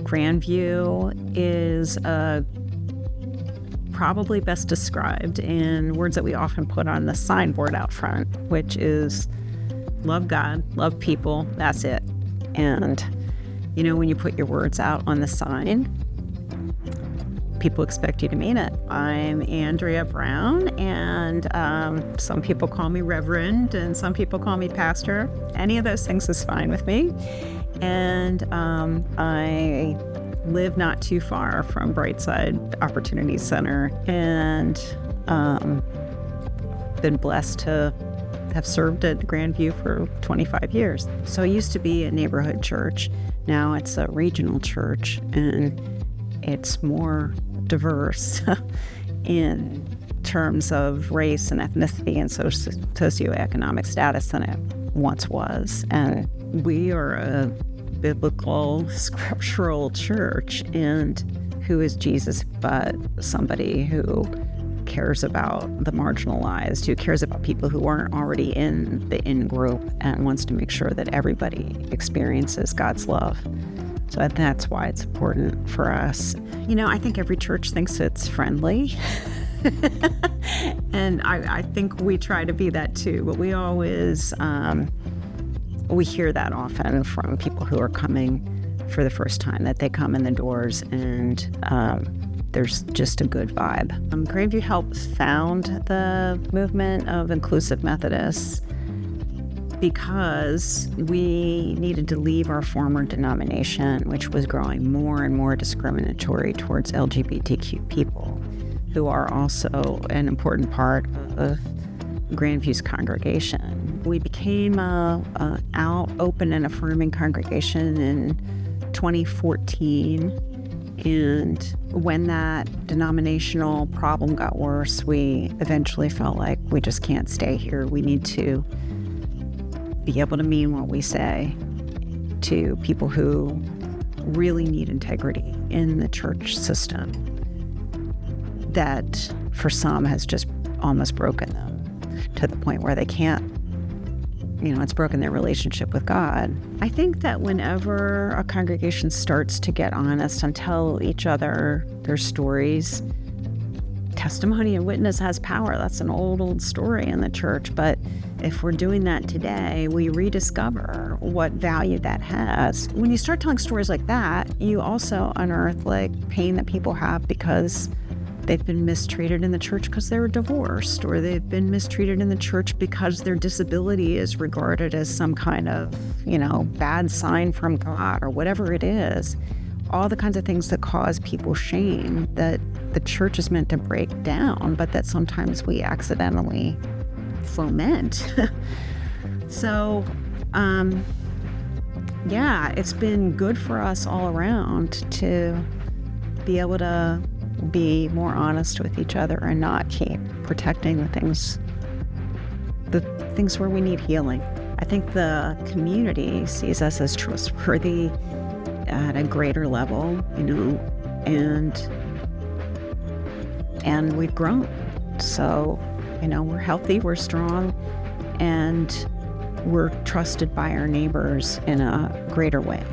Grandview is probably best described in words that we often put on the signboard out front, which is love God, love people, that's it. And, when you put your words out on the sign, people expect you to mean it. I'm Andrea Brown, and some people call me Reverend, and some people call me Pastor. Any of those things is fine with me. And I live not too far from Brightside Opportunity Center, and been blessed to have served at Grandview for 25 years. So it used to be a neighborhood church. Now it's a regional church, and it's more diverse in terms of race and ethnicity and socioeconomic status than it once was. And we are a biblical, scriptural church, and who is Jesus but somebody who cares about the marginalized, who cares about people who aren't already in the in-group, and wants to make sure that everybody experiences God's love. So that's why it's important for us. I think every church thinks it's friendly. And I think we try to be that too, but we always, we hear that often from people who are coming for the first time, that they come in the doors and there's just a good vibe. Grandview helped found the movement of inclusive Methodists because we needed to leave our former denomination, which was growing more and more discriminatory towards LGBTQ people, who are also an important part of Grandview's congregation. We became a out, open, and affirming congregation in 2014, and when that denominational problem got worse, we eventually felt like we just can't stay here. We need to be able to mean what we say to people who really need integrity in the church system that for some has just almost broken them to the point where they can't, it's broken their relationship with God. I think that whenever a congregation starts to get honest and tell each other their stories, testimony and witness has power. That's an old story in the church. But if we're doing that today, we rediscover what value that has. When you start telling stories like that, you also unearth pain that people have because they've been mistreated in the church because they were divorced, or they've been mistreated in the church because their disability is regarded as some kind of, bad sign from God, or whatever it is. All the kinds of things that cause people shame that the church is meant to break down, but that sometimes we accidentally foment. So, it's been good for us all around to be able to be more honest with each other and not keep protecting the things where we need healing. I think the community sees us as trustworthy at a greater level, and we've grown. So, we're healthy, we're strong, and we're trusted by our neighbors in a greater way.